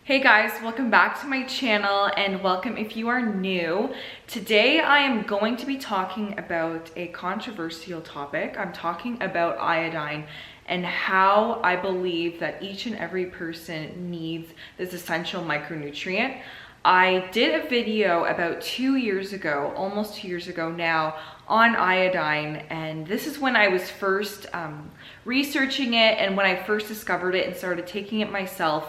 Hey guys, welcome back to my channel and welcome if you are new. Today I am going to be talking about a controversial topic. I'm talking about iodine and how I believe that each and every person needs this essential micronutrient. I did a video about 2 years ago, almost 2 years ago now, on iodine, and this is when I was first researching it and when I first discovered it and started taking it myself.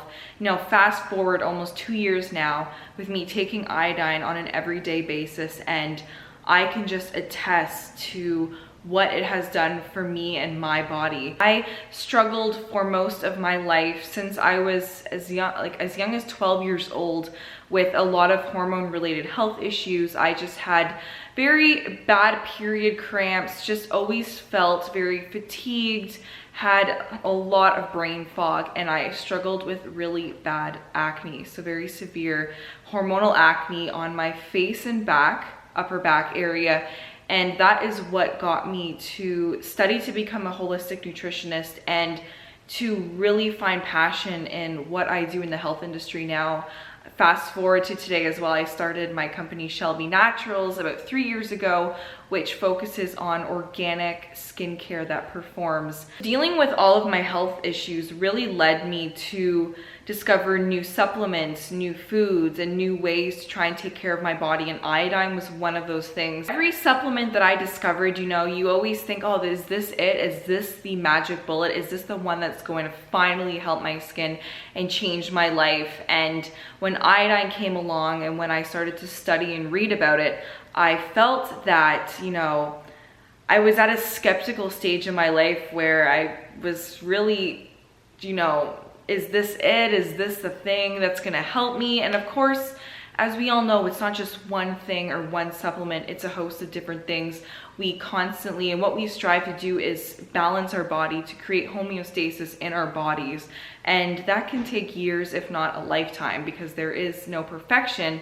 Fast forward almost 2 years now with me taking iodine on an everyday basis, and I can just attest to what it has done for me and my body. I struggled for most of my life since I was as young as 12 years old with a lot of hormone related health issues. I just had very bad period cramps, just always felt very fatigued, had a lot of brain fog, and I struggled with really bad acne. So very severe hormonal acne on my face and back, upper back area. And that is what got me to study to become a holistic nutritionist and to really find passion in what I do in the health industry now. Fast forward to today as well, I started my company Shelby Naturals about 3 years ago, which focuses on organic skincare that performs. Dealing with all of my health issues really led me to discover new supplements, new foods, and new ways to try and take care of my body, and iodine was one of those things. Every supplement that I discovered, you always think, oh, is this it? Is this the magic bullet? Is this the one that's going to finally help my skin and change my life? And when iodine came along and when I started to study and read about it, I felt that, I was at a skeptical stage in my life where I was really, is this it? Is this the thing that's gonna help me? And of course, as we all know, it's not just one thing or one supplement, it's a host of different things. We constantly, and what we strive to do is balance our body to create homeostasis in our bodies. And that can take years, if not a lifetime, because there is no perfection.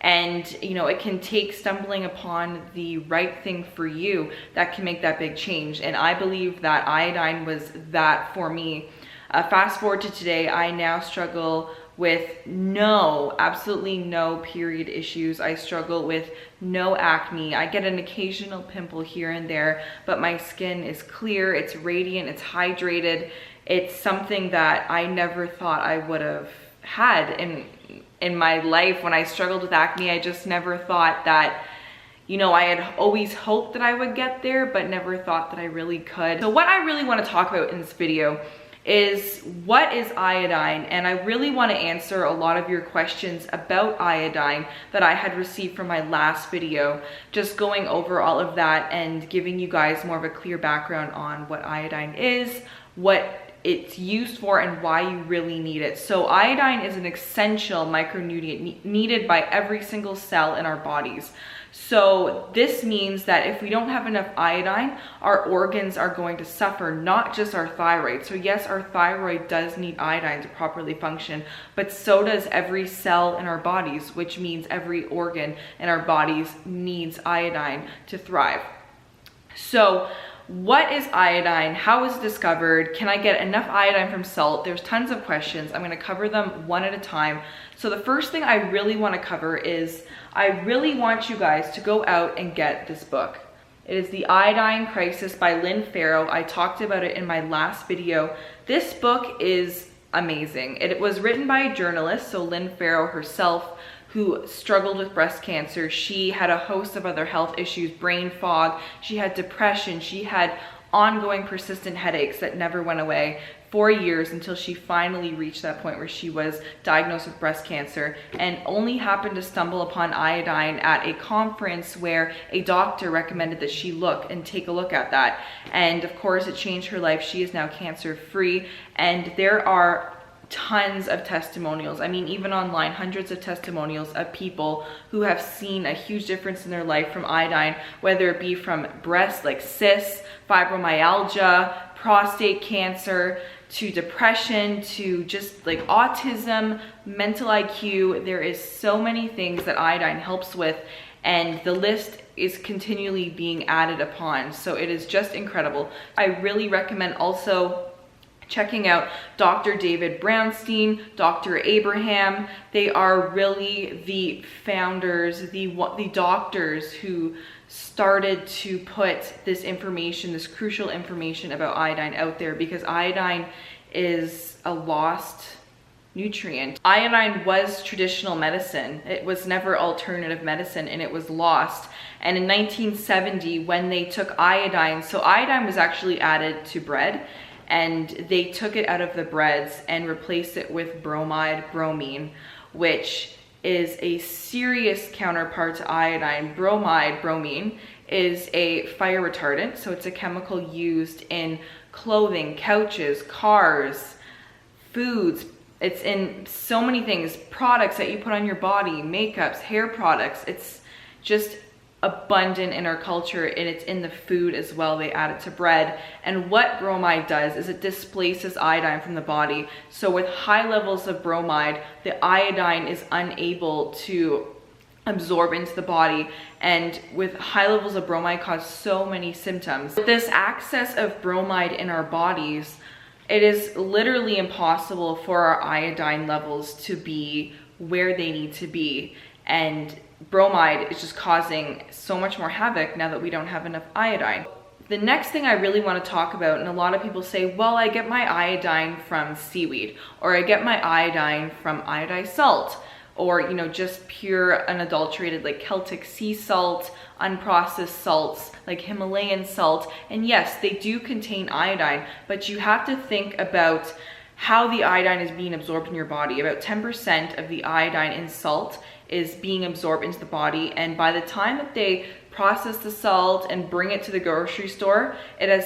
And it can take stumbling upon the right thing for you that can make that big change. And I believe that iodine was that for me. Fast forward to today, I now struggle with absolutely no period issues. I struggle with no acne. I get an occasional pimple here and there, but my skin is clear, it's radiant, it's hydrated. It's something that I never thought I would have had in my life. When I struggled with acne, I just never thought that, I had always hoped that I would get there, but never thought that I really could. So what I really want to talk about in this video is what is iodine, and I really want to answer a lot of your questions about iodine that I had received from my last video, just going over all of that and giving you guys more of a clear background on what iodine is, what it's used for, and why you really need it. So iodine is an essential micronutrient needed by every single cell in our bodies. So this means that if we don't have enough iodine, our organs are going to suffer, not just our thyroid. So yes, our thyroid does need iodine to properly function, but so does every cell in our bodies, which means every organ in our bodies needs iodine to thrive. So what is iodine? How is it discovered? Can I get enough iodine from salt? There's tons of questions. I'm going to cover them one at a time. So the first thing I really want to cover is I really want you guys to go out and get this book. It is The Iodine Crisis by Lynn Farrow. I talked about it in my last video. This book is amazing. It was written by a journalist, so Lynn Farrow herself, who struggled with breast cancer. She had a host of other health issues, brain fog, she had depression, she had ongoing persistent headaches that never went away for years until she finally reached that point where she was diagnosed with breast cancer, and only happened to stumble upon iodine at a conference where a doctor recommended that she take a look at that. And of course it changed her life. She is now cancer free, and there are tons of testimonials. I mean, even online, hundreds of testimonials of people who have seen a huge difference in their life from iodine, whether it be from breast, like cysts, fibromyalgia, prostate cancer, to depression, to just like autism, mental IQ. There is so many things that iodine helps with, and the list is continually being added upon. So it is just incredible. I really recommend also checking out Dr. David Brownstein, Dr. Abraham. They are really the founders, the doctors who started to put this information, this crucial information about iodine out there, because iodine is a lost nutrient. Iodine was traditional medicine. It was never alternative medicine, and it was lost. And in 1970, when they took iodine, so iodine was actually added to bread, and they took it out of the breads and replaced it with bromine, which is a serious counterpart to iodine. Bromine is a fire retardant, so it's a chemical used in clothing, couches, cars, foods. It's in so many things, products that you put on your body, makeups, hair products. It's just abundant in our culture, and it's in the food as well. They add it to bread. And what bromide does is it displaces iodine from the body. So with high levels of bromide, the iodine is unable to absorb into the body, and with high levels of bromide cause so many symptoms. With this excess of bromide in our bodies, it is literally impossible for our iodine levels to be where they need to be, and bromide is just causing so much more havoc now that we don't have enough iodine. The next thing I really want to talk about, and a lot of people say, well, I get my iodine from seaweed, or I get my iodine from iodized salt, or, you know, just pure unadulterated like Celtic sea salt, unprocessed salts like Himalayan salt. And yes, they do contain iodine, but you have to think about how the iodine is being absorbed in your body. About 10% of the iodine in salt is being absorbed into the body, and by the time that they process the salt and bring it to the grocery store,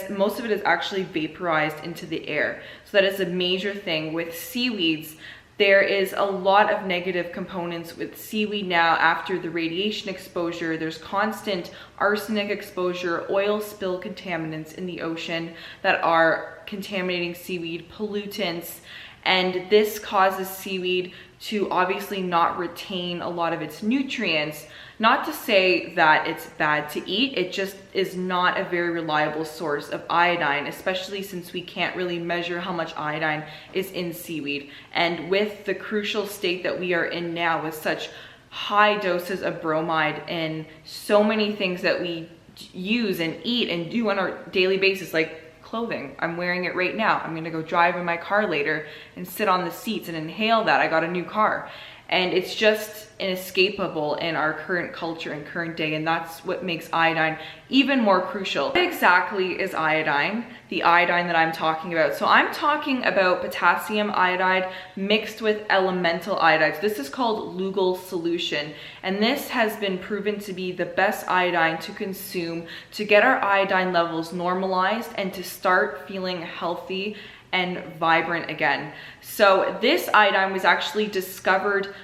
most of it is actually vaporized into the air. So that is a major thing. With seaweeds, there is a lot of negative components with seaweed now after the radiation exposure. There's constant arsenic exposure, oil spill contaminants in the ocean that are contaminating seaweed, pollutants, and this causes seaweed to obviously not retain a lot of its nutrients. Not to say that it's bad to eat, it just is not a very reliable source of iodine, especially since we can't really measure how much iodine is in seaweed. And with the crucial state that we are in now, with such high doses of bromide in so many things that we use and eat and do on our daily basis, like clothing. I'm wearing it right now. I'm gonna go drive in my car later and sit on the seats and inhale that. I got a new car. And it's just inescapable in our current culture and current day, and that's what makes iodine even more crucial. What exactly is iodine? The iodine that I'm talking about. So I'm talking about potassium iodide mixed with elemental iodides. This is called Lugols Solution, and this has been proven to be the best iodine to consume to get our iodine levels normalized and to start feeling healthy and vibrant again. So this iodine was actually discovered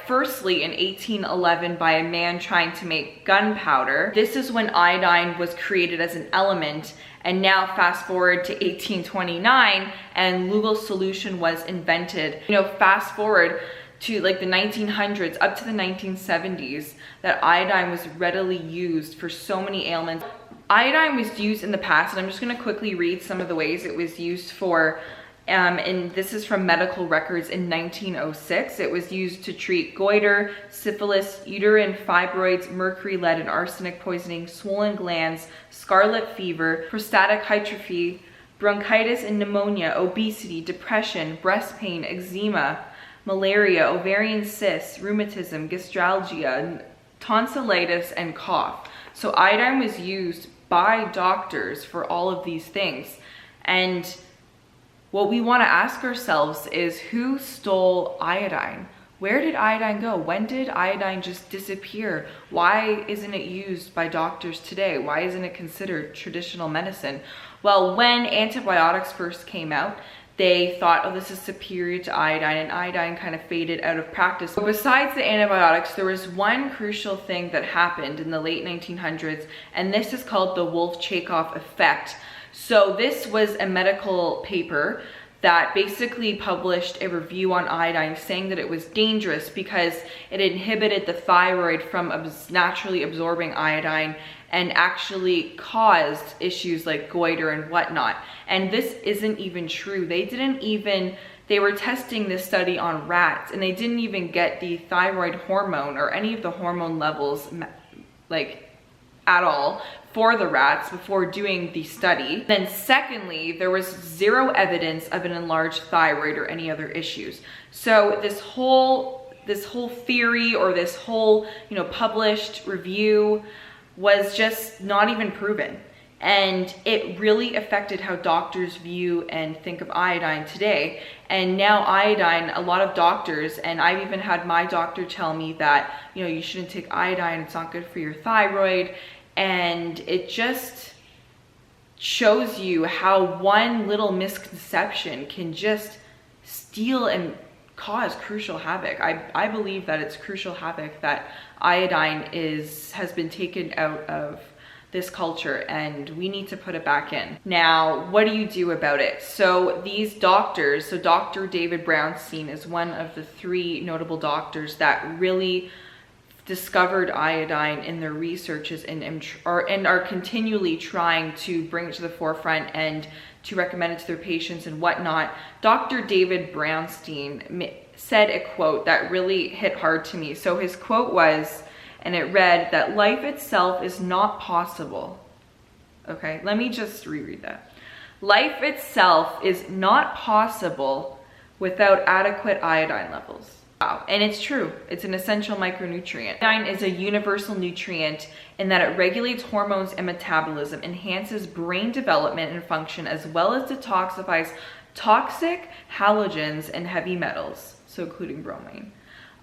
firstly in 1811 by a man trying to make gunpowder. This is when iodine was created as an element, and now fast forward to 1829 and Lugols Solution was invented. You know, fast forward to like the 1900s up to the 1970s, that iodine was readily used for so many ailments. Iodine was used in the past, and I'm just going to quickly read some of the ways it was used for, and this is from medical records in 1906. It was used to treat goiter, syphilis, uterine fibroids, mercury, lead, and arsenic poisoning, swollen glands, scarlet fever, prostatic hypertrophy, bronchitis and pneumonia, obesity, depression, breast pain, eczema, malaria, ovarian cysts, rheumatism, gastralgia, tonsillitis, and cough. So iodine was used by doctors for all of these things. And what we want to ask ourselves is, who stole iodine? Where did iodine go? When did iodine just disappear? Why isn't it used by doctors today? Why isn't it considered traditional medicine? Well, when antibiotics first came out, they thought, oh, this is superior to iodine, and iodine kind of faded out of practice. But besides the antibiotics, there was one crucial thing that happened in the late 1900s, and this is called the Wolff-Chaikoff effect. So this was a medical paper that basically published a review on iodine saying that it was dangerous because it inhibited the thyroid from naturally absorbing iodine and actually caused issues like goiter and whatnot. And this isn't even true. They were testing this study on rats, and they didn't even get the thyroid hormone or any of the hormone levels like at all for the rats before doing the study. Then secondly, there was zero evidence of an enlarged thyroid or any other issues. So this whole theory, or this whole, published review was just not even proven. And it really affected how doctors view and think of iodine today. And now iodine, a lot of doctors, and I've even had my doctor tell me that, you shouldn't take iodine, it's not good for your thyroid. And it just shows you how one little misconception can just steal and cause crucial havoc. I believe that it's crucial havoc that iodine has been taken out of this culture, and we need to put it back in. Now, what do you do about it? So these doctors, Dr. David Brownstein is one of the 3 notable doctors that really discovered iodine in their researches and are continually trying to bring it to the forefront and to recommend it to their patients and whatnot. Dr. David Brownstein said a quote that really hit hard to me. So his quote was, and it read, that life itself is not possible. Okay, let me just reread that. Life itself is not possible without adequate iodine levels. Wow, and it's true. It's an essential micronutrient. Iodine is a universal nutrient in that it regulates hormones and metabolism, enhances brain development and function, as well as detoxifies toxic halogens and heavy metals, so including bromine.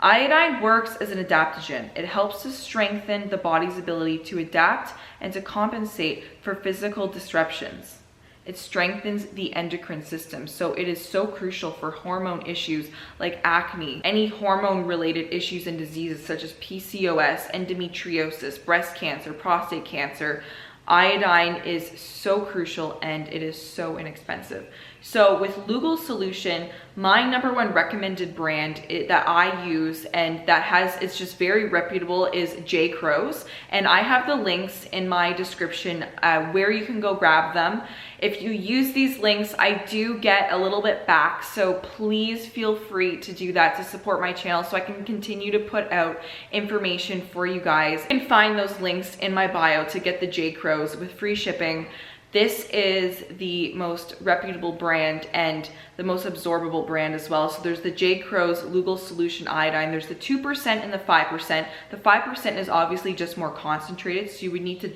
Iodine works as an adaptogen. It helps to strengthen the body's ability to adapt and to compensate for physical disruptions. It strengthens the endocrine system. So it is so crucial for hormone issues like acne, any hormone related issues and diseases such as PCOS, endometriosis, breast cancer, prostate cancer. Iodine is so crucial, and it is so inexpensive. So with Lugols Solution, my #1 recommended brand that I use and it's just very reputable is J. Crow's. And I have the links in my description where you can go grab them. If you use these links, I do get a little bit back. So please feel free to do that to support my channel so I can continue to put out information for you guys. You can find those links in my bio to get the J. Crow's with free shipping. This is the most reputable brand and the most absorbable brand as well. So there's the J. Crow's Lugols Solution iodine. There's the 2% and the 5%. The 5% is obviously just more concentrated, so you would need to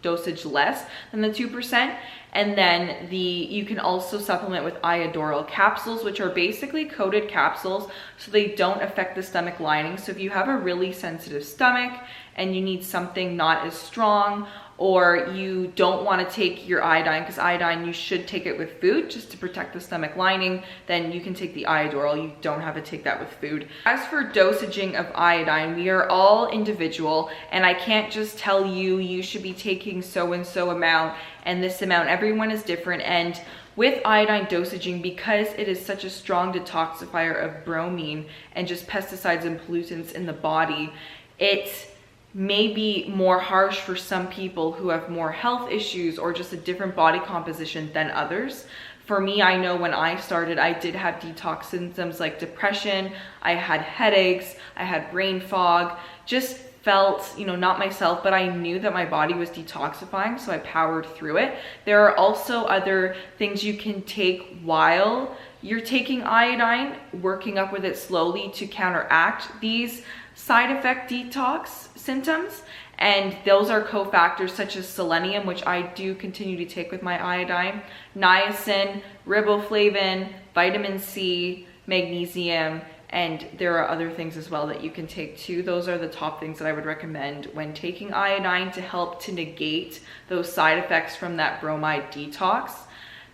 dosage less than the 2%. And then you can also supplement with iodoral capsules, which are basically coated capsules so they don't affect the stomach lining. So if you have a really sensitive stomach and you need something not as strong, or you don't want to take your iodine, because iodine, you should take it with food just to protect the stomach lining, then you can take the iodoral. You don't have to take that with food. As for dosaging of iodine, we are all individual, and I can't just tell you should be taking so and so amount and this amount. Everyone is different. And with iodine dosaging, because it is such a strong detoxifier of bromine and just pesticides and pollutants in the body, it may be more harsh for some people who have more health issues or just a different body composition than others. For me, I know when I started, I did have detox symptoms like depression, I had headaches, I had brain fog, just felt, not myself, but I knew that my body was detoxifying, so I powered through it. There are also other things you can take while you're taking iodine, working up with it slowly to counteract these side effect detox symptoms. And those are cofactors such as selenium, which I do continue to take with my iodine, niacin, riboflavin, vitamin C, magnesium, and there are other things as well that you can take too. Those are the top things that I would recommend when taking iodine to help to negate those side effects from that bromide detox.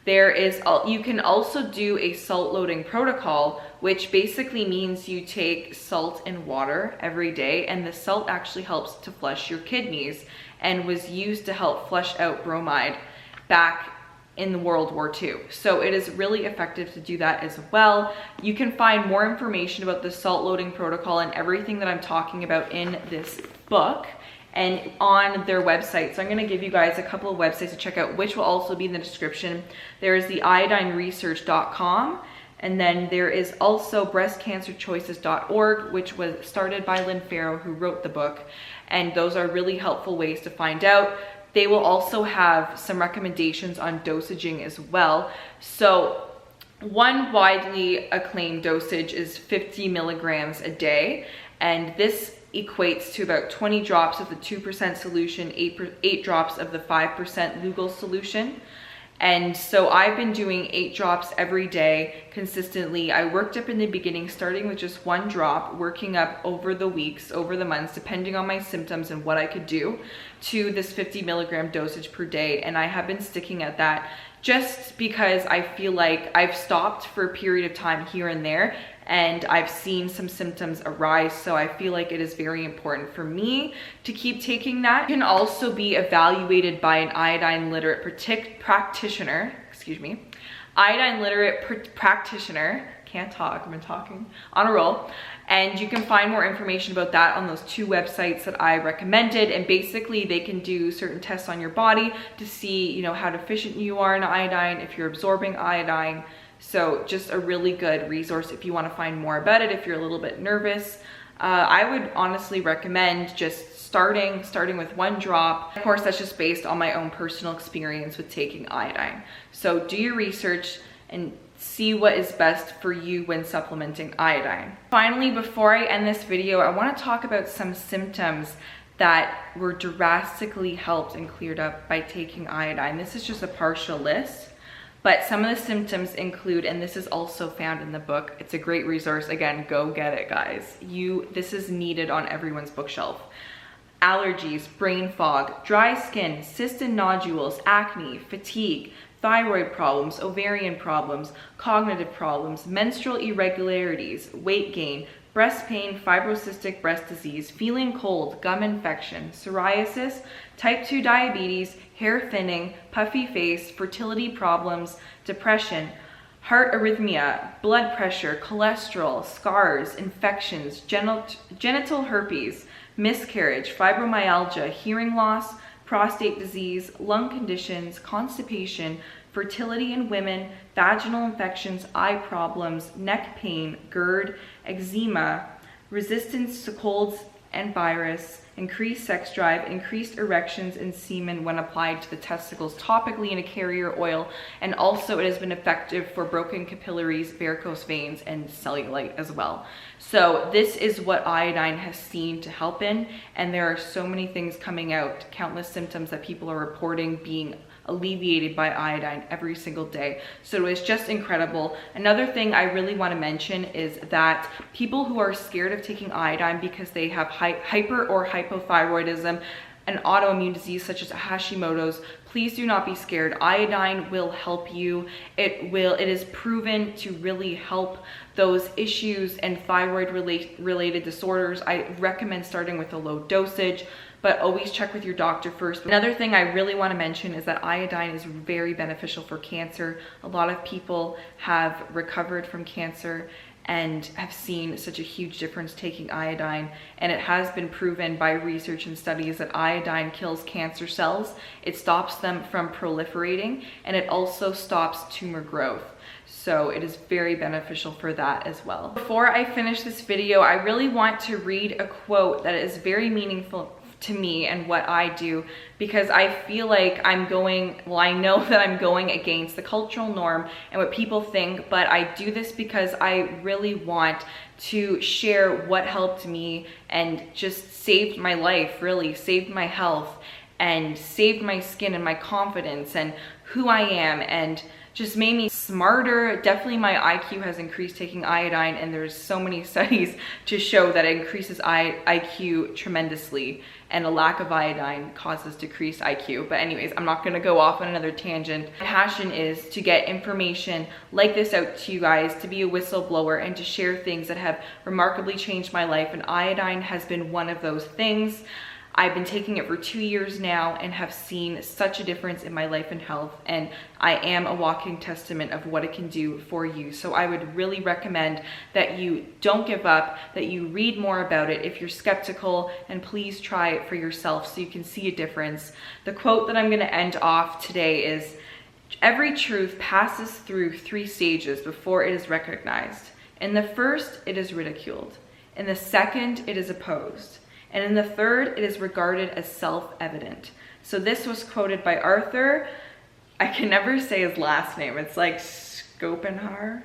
You can also do a salt loading protocol, which basically means you take salt and water every day, and the salt actually helps to flush your kidneys and was used to help flush out bromide back in World War II. So it is really effective to do that as well. You can find more information about the salt loading protocol and everything that I'm talking about in this book and on their website. So I'm gonna give you guys a couple of websites to check out, which will also be in the description. There is the iodineresearch.com, and then there is also breastcancerchoices.org, which was started by Lynn Farrow, who wrote the book. And those are really helpful ways to find out. They will also have some recommendations on dosaging as well. So one widely acclaimed dosage is 50 milligrams a day. And this equates to about 20 drops of the 2% solution, 8 drops of the 5% Lugols solution. And so I've been doing 8 drops every day consistently. I worked up in the beginning, starting with just 1 drop, working up over the weeks, over the months, depending on my symptoms and what I could do, to this 50 milligram dosage per day. And I have been sticking at that just because I feel like I've stopped for a period of time here and there, and I've seen some symptoms arise. So I feel like it is very important for me to keep taking that. You can also be evaluated by an iodine literate practitioner, can't talk, I've been talking on a roll. And you can find more information about that on those 2 websites that I recommended. And basically they can do certain tests on your body to see, you know, how deficient you are in iodine, if you're absorbing iodine. So just a really good resource if you want to find more about it, if you're a little bit nervous. I would honestly recommend just starting with 1 drop. Of course, that's just based on my own personal experience with taking iodine. So do your research and see what is best for you when supplementing iodine. Finally, before I end this video, I want to talk about some symptoms that were drastically helped and cleared up by taking iodine. This is just a partial list, but some of the symptoms include, and this is also found in the book, it's a great resource. Again, go get it, guys. This is needed on everyone's bookshelf. Allergies, brain fog, dry skin, cysts and nodules, acne, fatigue, thyroid problems, ovarian problems, cognitive problems, menstrual irregularities, weight gain, breast pain, fibrocystic breast disease, feeling cold, gum infection, psoriasis, type 2 diabetes, hair thinning, puffy face, fertility problems, depression, heart arrhythmia, blood pressure, cholesterol, scars, infections, genital herpes, miscarriage, fibromyalgia, hearing loss, prostate disease, lung conditions, constipation, fertility in women, vaginal infections, eye problems, neck pain, GERD, eczema, resistance to colds and virus, increased sex drive, increased erections and semen when applied to the testicles topically in a carrier oil, and also it has been effective for broken capillaries, varicose veins, and cellulite as well. So this is what iodine has seen to help in, and there are so many things coming out, countless symptoms that people are reporting being alleviated by iodine every single day. So it's just incredible. Another thing I really want to mention is that people who are scared of taking iodine because they have hyper or hypothyroidism, an autoimmune disease such as Hashimotos, please do not be scared. Iodine will help you. It is proven to really help those issues and thyroid related disorders. I recommend starting with a low dosage, but always check with your doctor first. Another thing I really want to mention is that iodine is very beneficial for cancer. A lot of people have recovered from cancer and have seen such a huge difference taking iodine, and it has been proven by research and studies that iodine kills cancer cells. It stops them from proliferating, and it also stops tumor growth. So it is very beneficial for that as well. Before I finish this video, I really want to read a quote that is very meaningful to me and what I do, because I feel like I know that I'm going against the cultural norm and what people think, but I do this because I really want to share what helped me and just saved my life, really saved my health and saved my skin and my confidence and who I am, and just made me smarter. Definitely my IQ has increased taking iodine, and there's so many studies to show that it increases IQ tremendously, and a lack of iodine causes decreased IQ. But anyways, I'm not gonna go off on another tangent. My passion is to get information like this out to you guys, to be a whistleblower and to share things that have remarkably changed my life, and iodine has been one of those things. I've been taking it for 2 years now and have seen such a difference in my life and health, and I am a walking testament of what it can do for you. So I would really recommend that you don't give up, that you read more about it if you're skeptical, and please try it for yourself so you can see a difference. The quote that I'm going to end off today is, "Every truth passes through 3 stages before it is recognized. In the first, it is ridiculed. In the second, it is opposed. And in the third, it is regarded as self-evident." So this was quoted by Arthur. I can never say his last name. It's like Schopenhauer.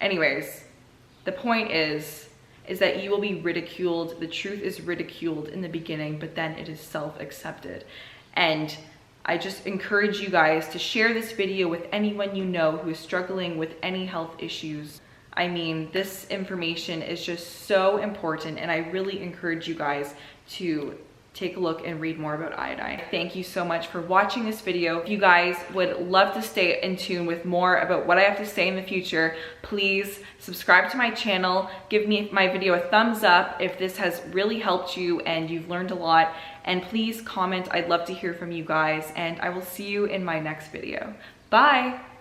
Anyways, the point is that you will be ridiculed. The truth is ridiculed in the beginning, but then it is self-accepted. And I just encourage you guys to share this video with anyone you know who is struggling with any health issues. I mean, this information is just so important, and I really encourage you guys to take a look and read more about iodine. Thank you so much for watching this video. If you guys would love to stay in tune with more about what I have to say in the future, please subscribe to my channel. Give me my video a thumbs up if this has really helped you and you've learned a lot. And please comment. I'd love to hear from you guys, and I will see you in my next video. Bye.